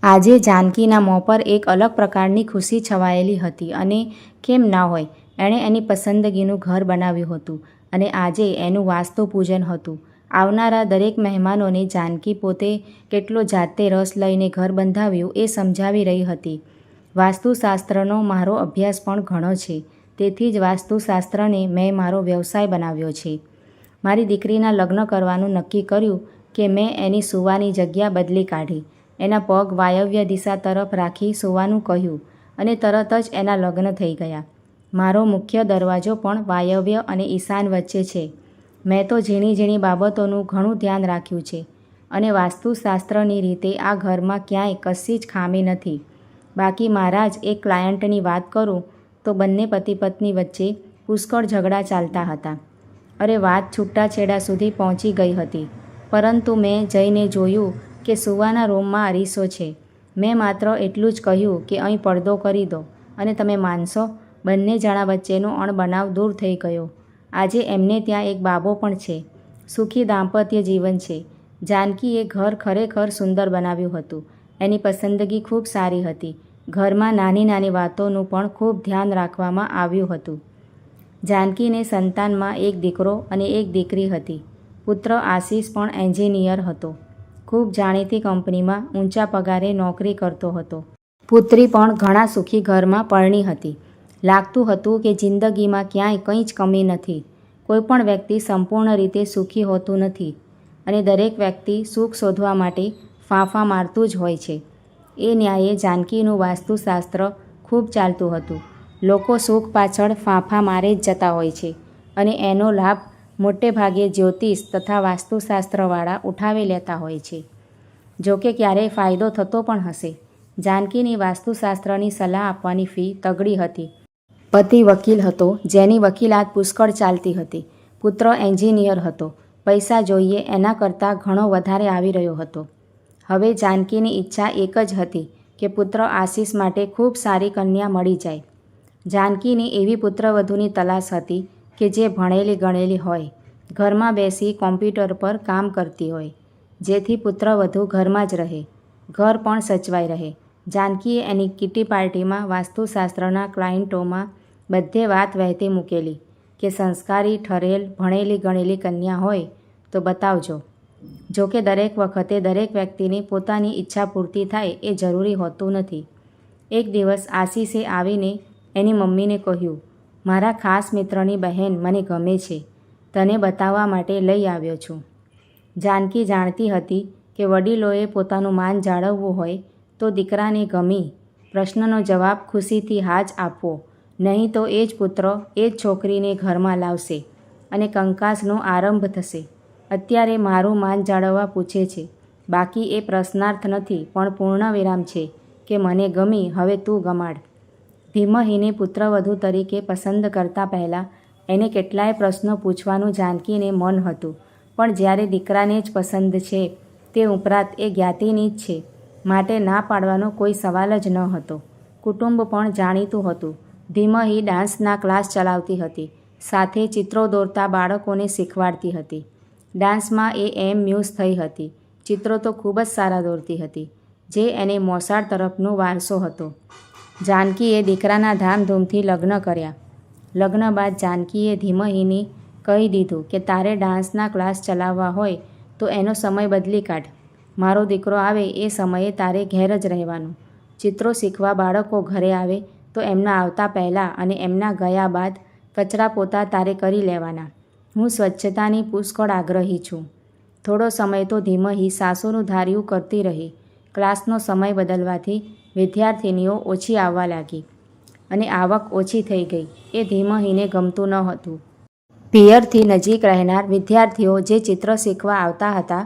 આજે જાનકીના મોં પર એક અલગ પ્રકારની ખુશી છવાયેલી હતી અને કેમ ના હોય, એણે એની પસંદગીનું ઘર બનાવ્યું હતું અને આજે એનું વાસ્તુ પૂજન હતું. આવનારા દરેક મહેમાનોને જાનકી પોતે કેટલો જાતે રસ લઈને ઘર બંધાવ્યું એ સમજાવી રહી હતી. વાસ્તુશાસ્ત્રનો મારો અભ્યાસ પણ ઘણો છે, તેથી જ વાસ્તુશાસ્ત્રને મેં મારો વ્યવસાય બનાવ્યો છે. મારી દીકરીના લગ્ન કરવાનું નક્કી કર્યું કે મેં એની સૂવાની જગ્યા બદલી કાઢી, એના પગ વાયવ્ય દિશા તરફ રાખી સૂવાનું કહ્યું અને તરત જ એના લગ્ન થઈ ગયા. મારો મુખ્ય દરવાજો પણ વાયવ્ય અને ઈશાન વચ્ચે છે. મેં તો ઝીણી ઝીણી બાબતોનું ઘણું ધ્યાન રાખ્યું છે અને વાસ્તુશાસ્ત્રની રીતે આ ઘરમાં ક્યાંય કશી જ ખામી નથી. બાકી મારા જ એક ક્લાયન્ટની વાત કરું તો બંને પતિ પત્ની વચ્ચે પુષ્કળ ઝઘડા ચાલતા હતા. અરે વાત છૂટાછેડા સુધી પહોંચી ગઈ હતી, પરંતુ મેં જઈને જોયું કે સૂવાના રૂમમાં અરીસો છે. મેં માત્ર એટલું જ કહ્યું કે અહીં પડદો કરી દો અને તમે માનશો, બંને જણા વચ્ચેનો અણબનાવ દૂર થઈ ગયો. આજે એમને ત્યાં એક બાબો પણ છે. સુખી દાંપત્ય જીવન છે. જાનકીએ ઘર ખરેખર સુંદર બનાવ્યું હતું. એની પસંદગી ખૂબ સારી હતી. ઘરમાં નાની નાની વાતોનું પણ ખૂબ ધ્યાન રાખવામાં આવ્યું હતું. જાનકીને સંતાનમાં એક દીકરો અને એક દીકરી હતી. પુત્ર આશીષ પણ એન્જિનિયર હતો. ખૂબ જાણીતી કંપનીમાં ઊંચા પગારે નોકરી કરતો હતો. પુત્રી પણ ઘણા સુખી ઘરમાં પરણી હતી. લાગતું હતું કે જિંદગીમાં ક્યાંય કંઈ જ કમી નથી. કોઈ પણ વ્યક્તિ સંપૂર્ણ રીતે સુખી હોતું નથી અને દરેક વ્યક્તિ સુખ શોધવા માટે ફાંફા મારતું જ હોય છે. એ ન્યાયે જાનકીનું વાસ્તુશાસ્ત્ર ખૂબ ચાલતું હતું. લોકો સુખ પાછળ ફાંફા મારે જ જતા હોય છે અને એનો લાભ મોટે ભાગે જ્યોતિષ તથા વાસ્તુશાસ્ત્રવાળા ઉઠાવી લેતા હોય છે. જોકે ક્યારેય ફાયદો થતો પણ હશે. જાનકીની વાસ્તુશાસ્ત્રની સલાહ આપવાની ફી તગડી હતી. પતિ વકીલ હતો, જેની વકીલાત પુષ્કળ ચાલતી હતી. પુત્ર એન્જિનિયર હતો. પૈસા જોઈએ એના કરતાં ઘણો વધારે આવી રહ્યો હતો. હવે જાનકીની ઈચ્છા એક જ હતી કે પુત્ર આશીષ માટે ખૂબ સારી કન્યા મળી જાય. જાનકીની એવી પુત્રવધૂની તલાશ હતી કે જે ભણેલી ગણેલી હોય, ઘરમાં બેસી કોમ્પ્યુટર પર કામ કરતી હોય, જેથી પુત્રવધૂ ઘરમાં જ રહે, ઘર પણ સચવાઈ રહે. જાનકીએ એની કીટી પાર્ટીમાં વાસ્તુશાસ્ત્રના ક્લાયન્ટોમાં બધે વાત વહેતી મૂકેલી કે સંસ્કારી ઠરેલ ભણેલી ગણેલી કન્યા હોય તો બતાવજો. જોકે દરેક વખતે દરેક વ્યક્તિની પોતાની ઈચ્છા પૂર્તિ થાય એ જરૂરી હોતું નથી. એક દિવસ આશીષે આવીને એની મમ્મીને કહ્યું, મારા ખાસ મિત્રની બહેન મને ગમે છે, તને બતાવવા માટે લઈ આવ્યો છું. જાનકી જાણતી હતી કે વડીલોએ પોતાનું માન જાળવવું હોય તો દીકરાને ગમી પ્રશ્નનો જવાબ ખુશીથી હા જ આપવો, નહીં તો એ જ પુત્ર એ જ છોકરીને ઘરમાં લાવશે અને કંકાસનો આરંભ થશે. અત્યારે મારું માન જાળવવા પૂછે છે, બાકી એ પ્રશ્નાર્થ નથી પણ પૂર્ણવિરામ છે કે મને ગમી, હવે તું ગમાડ. ધીમહીને પુત્રવધૂ તરીકે પસંદ કરતાં પહેલાં એને કેટલાય પ્રશ્નો પૂછવાનું જાનકીને મન હતું, પણ જ્યારે દીકરાને જ પસંદ છે તે ઉપરાંત એ જ્ઞાતિની જ છે માટે ના પાડવાનો કોઈ સવાલ જ ન હતો. કુટુંબ પણ જાણીતું હતું. ધીમહી ડાન્સના ક્લાસ ચલાવતી હતી, સાથે ચિત્રો દોરતા બાળકોને શીખવાડતી હતી. ડાન્સમાં એ મ્યુઝ થઈ હતી. ચિત્રો તો ખૂબ જ સારા દોરતી હતી, જે એને મોસાળ તરફનો વારસો હતો. જાનકીએ દીકરાના ધામધૂમથી લગ્ન કર્યા. લગ્ન બાદ જાનકીએ ધીમહીને કહી દીધું કે તારે ડાન્સના ક્લાસ ચલાવવા હોય તો એનો સમય બદલી કાઢ. મારો દીકરો આવે એ સમયે તારે ઘેર જ રહેવાનું. ચિત્રો શીખવા બાળકો ઘરે આવે તો એમના આવતા પહેલાં અને એમના ગયા બાદ કચરા પોતા તારે કરી લેવાના. હું સ્વચ્છતાની પુષ્કળ આગ્રહી છું. થોડો સમય તો ધીમહી સાસુનું ધાર્યું કરતી રહી. ક્લાસનો સમય બદલવાથી વિદ્યાર્થિનીઓ ઓછી આવવા લાગી અને આવક ઓછી થઈ ગઈ. એ ધીમહીને ગમતું ન હતું. પિયરથી નજીક રહેનાર વિદ્યાર્થીઓ જે ચિત્ર શીખવા આવતા હતા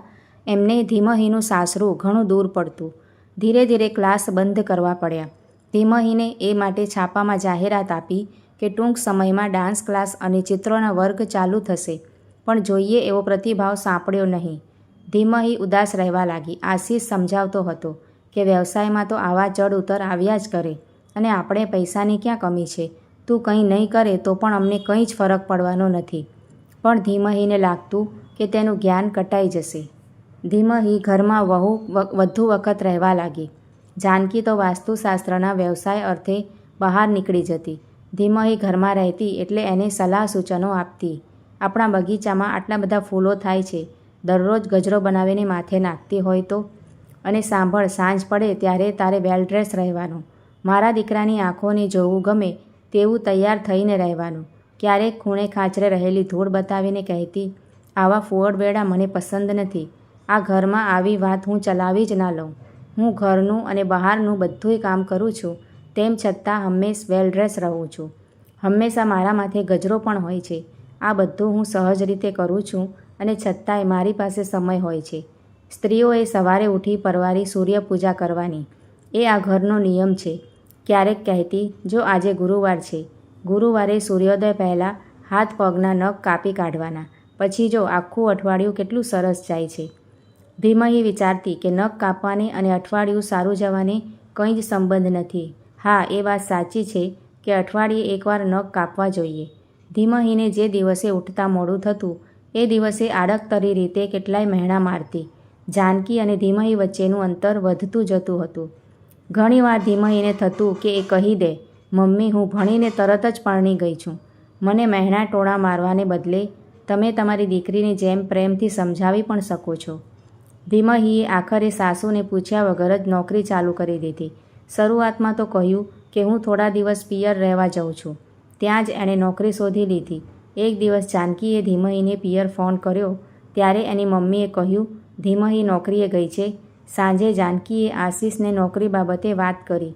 એમને ધીમહીનું સાસરું ઘણું દૂર પડતું. ધીરે ધીરે ક્લાસ બંધ કરવા પડ્યા. ધીમહીને એ માટે છાપામાં જાહેરાત આપી કે ટૂંક સમયમાં ડાન્સ ક્લાસ અને ચિત્રોના વર્ગ ચાલુ થશે, પણ જોઈએ એવો પ્રતિભાવ સાંપડ્યો નહીં. ધીમહી ઉદાસ રહેવા લાગી. આશીષ સમજાવતો હતો કે વ્યવસાયમાં તો આવા ચડ ઉતર આવ્યા જ કરે અને આપણે પૈસાની ક્યાં કમી છે, તું કંઈ નહીં કરે તો પણ અમને કંઈ જ ફરક પડવાનો નથી. પણ ધીમહીને લાગતું કે તેનું જ્ઞાન કટાઈ જશે. ધીમહી ઘરમાં વધુ વખત રહેવા લાગી. જાનકી તો વાસ્તુશાસ્ત્રના વ્યવસાય અર્થે બહાર નીકળી જતી. ધીમહી ઘરમાં રહેતી એટલે એને સલાહ સૂચનો આપતી. આપણા બગીચામાં આટલા બધા ફૂલો થાય છે, દરરોજ ગજરો બનાવીને માથે નાખતી હોય તો. અને સાંભળ, સાંજ પડે ત્યારે તારે વેલ ડ્રેસ રહેવાનું. મારા દીકરાની આંખોને જોવું ગમે તેવું તૈયાર થઈને રહેવાનું. ક્યારેક ખૂણે ખાંચરે રહેલી ધૂળ બતાવીને કહેતી, આવા ફુવડવેડા મને પસંદ નથી. આ ઘરમાં આવી વાત હું ચલાવી જ ના લઉં. હું ઘરનું અને બહારનું બધુંય કામ કરું છું, તેમ છતાં હંમેશ વેલ ડ્રેસ રહું છું. હંમેશા મારા માથે ગજરો પણ હોય છે. આ બધું હું સહજ રીતે કરું છું અને છતાંય મારી પાસે સમય હોય છે. સ્ત્રીઓએ સવારે ઉઠી પરવારી સૂર્ય પૂજા કરવાની, એ આ ઘરનો નિયમ છે. ક્યારેક કહેતી, જો આજે ગુરુવાર છે, ગુરુવારે સૂર્યોદય પહેલાં હાથ પગના નખ કાપી કાઢવાના, પછી જો આખું અઠવાડિયું કેટલું સરસ જાય છે. ધીમહી વિચારતી કે નખ કાપવાને અને અઠવાડિયું સારું જવાને કંઈ જ સંબંધ નથી. હા, એ વાત સાચી છે કે અઠવાડિયે એકવાર નખ કાપવા જોઈએ. ધીમહીને જે દિવસે ઉઠતા મોડું થતું એ દિવસે આડકતરી રીતે કેટલાય મહેણા મારતી. જાનકી અને ધીમહી વચ્ચેનું અંતર વધતું જતું હતું. ઘણીવાર ધીમહીને થતું કે એ કહી દે, મમ્મી, હું ભણીને તરત જ પરણી ગઈ છું. મને મહેણા ટોણા મારવાને બદલે તમે તમારી દીકરીની જેમ પ્રેમથી સમજાવી પણ શકો છો. ધીમહીએ આખરે સાસુને પૂછ્યા વગર જ નોકરી ચાલુ કરી દીધી. શરૂઆતમાં તો કહ્યું કે હું થોડા દિવસ પિયર રહેવા જાઉં છું. ત્યાં જ એણે નોકરી શોધી લીધી. એક દિવસ જાનકીએ ધીમહીને પિયર ફોન કર્યો ત્યારે એની મમ્મીએ કહ્યું, ધીમહી નોકરીએ ગઈ છે. સાંજે જાનકીએ આશીષને નોકરી બાબતે વાત કરી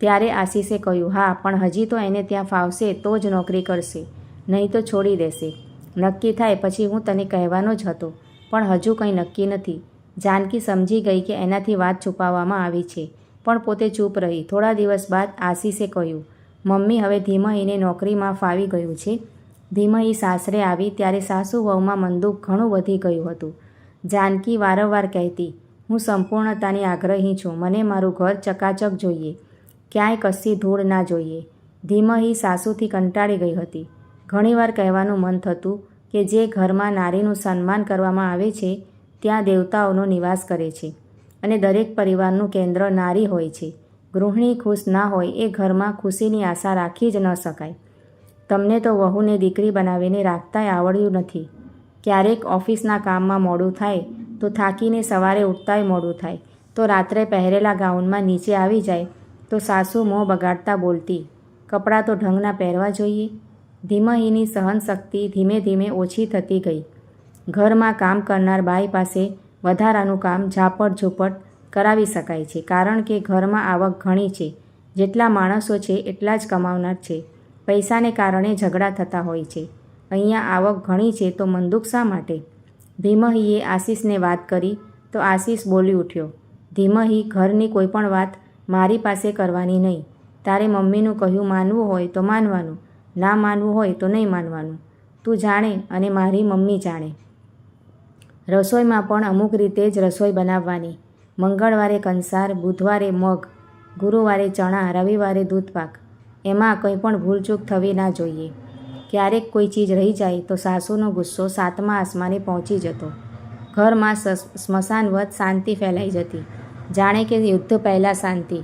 ત્યારે આશીષે કહ્યું, હા, પણ હજી તો એને ત્યાં ફાવશે તો જ નોકરી કરશે, નહીં તો છોડી દેશે. નક્કી થાય પછી હું તને કહેવાનો જ હતો, પણ હજુ કંઈ નક્કી નથી. જાનકી સમજી ગઈ કે એનાથી વાત છુપાવવામાં આવી છે, પણ પોતે ચૂપ રહી. થોડા દિવસ બાદ આશીષે કહ્યું, મમ્મી, હવે ધીમહીને નોકરીમાં ફાવી ગયું છે. ધીમહી સાસરે આવી ત્યારે સાસુ વહુમાં મનદુખ ઘણું વધી ગયું હતું. જાનકી વારંવાર કહેતી, હું સંપૂર્ણતાની આગ્રહી છું. મને મારું ઘર ચકાચક જોઈએ, ક્યાંય કશી ધૂળ ના જોઈએ. ધીમહી સાસુથી કંટાળી ગઈ હતી. ઘણીવાર કહેવાનું મન થતું કે જે ઘરમાં નારીનું સન્માન કરવામાં આવે છે ત્યાં દેવતાઓનો નિવાસ કરે છે અને દરેક પરિવારનું કેન્દ્ર નારી હોય છે. ગૃહિણી ખુશ ના હોય એ ઘરમાં ખુશીની આશા રાખી જ ન શકાય. તમને તો વહુને દીકરી બનાવીને રાખતાંય આવડ્યું નથી. ક્યારેક ઓફિસના કામમાં મોડું થાય તો થાકીને સવારે ઉઠતાંય મોડું થાય, તો રાત્રે પહેરેલા ગાઉનમાં નીચે આવી જાય તો સાસુ મોં બગાડતા બોલતી, કપડાં તો ઢંગના પહેરવા જોઈએ. ધીમહીની સહનશક્તિ ધીમે ધીમે ઓછી થતી ગઈ. ઘરમાં કામ કરનાર બાઈ પાસે વધારાનું કામ ઝાપટ ઝૂપટ કરાવી શકાય છે, કારણ કે ઘરમાં આવક ઘણી છે. જેટલા માણસો છે એટલા જ કમાવનાર છે. પૈસાને કારણે ઝઘડા થતા હોય છે. અહીંયા આવક ઘણી છે તો મનદુખ શા માટે? ધીમહીએ આશીષને વાત કરી તો આશીષ બોલી ઉઠ્યો, ધીમહી, ઘરની કોઈ પણ વાત મારી પાસે કરવાની નહીં. તારે મમ્મીનું કહ્યું માનવું હોય તો માનવાનું, ના માનવું હોય તો નહીં માનવાનું. તું જાણે અને મારી મમ્મી જાણે. રસોઈમાં પણ અમુક રીતે જ રસોઈ બનાવવાની. મંગળવારે કંસાર, બુધવારે મગ, ગુરુવારે ચણા, રવિવારે દૂધપાક. એમાં કંઈ પણ ભૂલચૂક થવી ના જોઈએ. ક્યારેક કોઈ ચીજ રહી જાય તો સાસુનો ગુસ્સો 7મા આસમાને પહોંચી જતો. ઘરમાં સ્મશાનવત શાંતિ ફેલાઈ જતી, જાણે કે યુદ્ધ પહેલાં શાંતિ.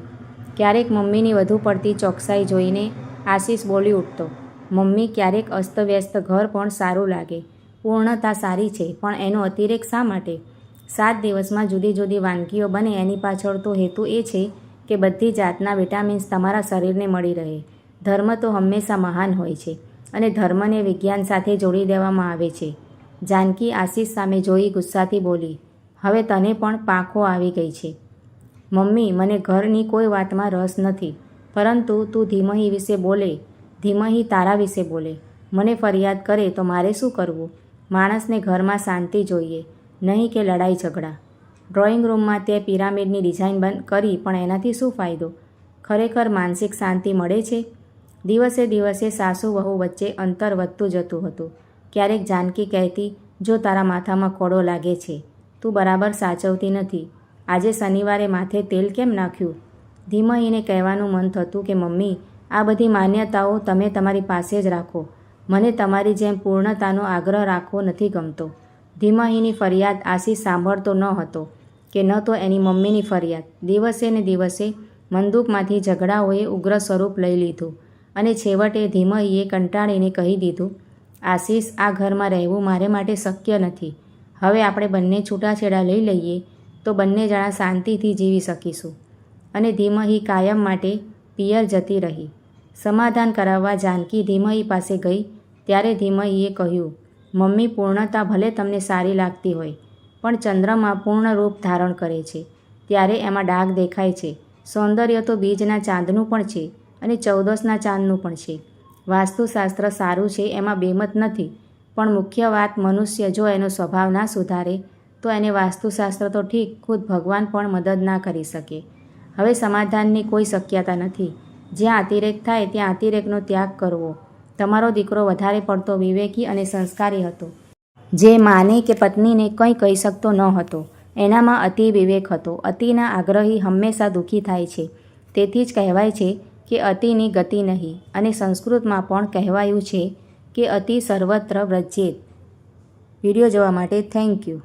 ક્યારેક મમ્મીની વધુ પડતી ચોકસાઈ જોઈને આશીષ બોલી ઉઠતો, મમ્મી, ક્યારેક અસ્તવ્યસ્ત ઘર પણ સારું લાગે. પૂર્ણતા સારી છે, પણ એનો અતિરેક શા માટે? 7 દિવસમાં જુદી જુદી વાનગીઓ બને એની પાછળ તો હેતુ એ છે કે બધી જાતના વિટામિન્સ તમારા શરીરને મળી રહે. ધર્મ તો હંમેશા મહાન હોય છે અને ધર્મને વિજ્ઞાન સાથે જોડી દેવામાં આવે છે. જાનકી આશીષ સામે જોઈ ગુસ્સાથી બોલી, હવે તને પણ પાંખો આવી ગઈ છે. મમ્મી, મને ઘરની કોઈ વાતમાં રસ નથી, પરંતુ તું ધીમહી વિશે બોલે, ધીમહી તારા વિશે બોલે, મને ફરિયાદ કરે તો મારે શું કરવું? માણસને ઘરમાં શાંતિ જોઈએ, નહીં કે લડાઈ ઝઘડા. ડ્રોઈંગ રૂમમાં તે પિરામિડની ડિઝાઇન બંધ કરી, પણ એનાથી શું ફાયદો? ખરેખર માનસિક શાંતિ મળે છે? દિવસે દિવસે સાસુ વહુ વચ્ચે અંતર વધતું જતું હતું. ક્યારેક જાનકી કહેતી, જો તારા માથામાં કોડો લાગે છે, તું બરાબર સાચવતી નથી. આજે શનિવારે માથે તેલ કેમ નાખ્યું? ધીમહીને કહેવાનું મન થતું કે મમ્મી, આ બધી માન્યતાઓ તમે તમારી પાસે જ રાખો. મને તમારી જેમ પૂર્ણતાનો આગ્રહ રાખવો નથી ગમતો. ધીમહીની ફરિયાદ આશીષ સાંભળતો ન હતો. કે ન તો એની મમ્મીની ફરિયાદ. દિવસે ને દિવસે મંદુકમાંથી ઝઘડાઓએ ઉગ્ર સ્વરૂપ લઈ લીધું અને છેવટે ધીમહીએ કંટાળીને કહી દીધું, આશીષ, આ ઘરમાં રહેવું મારે માટે શક્ય નથી. હવે આપણે બંને છૂટાછેડા લઈ લઈએ તો બંને જણા શાંતિથી જીવી શકીશું. અને ધીમહી કાયમ માટે પિયર જતી રહી. સમાધાન કરાવવા જાનકી ધીમહી પાસે ગઈ ત્યારે ધીમહીએ કહ્યું, મમ્મી, પૂર્ણતા ભલે તમને સારી લાગતી હોય, પણ ચંદ્રમાં પૂર્ણ રૂપ ધારણ કરે છે ત્યારે એમાં ડાઘ દેખાય છે. સૌંદર્ય તો બીજના ચાંદનું પણ છે અને 14ના ચાંદનું પણ છે. વાસ્તુશાસ્ત્ર સારું છે એમાં બેમત નથી, પણ મુખ્ય વાત મનુષ્ય જો એનો સ્વભાવ ના સુધારે તો એને વાસ્તુશાસ્ત્ર તો ઠીક, ખુદ ભગવાન પણ મદદ ના કરી શકે. હવે સમાધાનની કોઈ શક્યતા નથી. જ્યાં અતિરેક થાય ત્યાં અતિરેકનો ત્યાગ કરવો. તમારો દીકરો વધારે પડતો વિવેકી અને સંસ્કારી હતો, જે માને કે પત્નીને કંઈ કહી શકતો ન હતો. એનામાં અતિ વિવેક હતો. અતિના આગ્રહી હંમેશા દુઃખી થાય છે. તેથી જ કહેવાય છે કે અતિની ગતિ નહીં. અને સંસ્કૃતમાં પણ કહેવાયું છે કે અતિ સર્વત્ર વ્રજેત. વિડીયો જોવા માટે થેન્ક યુ.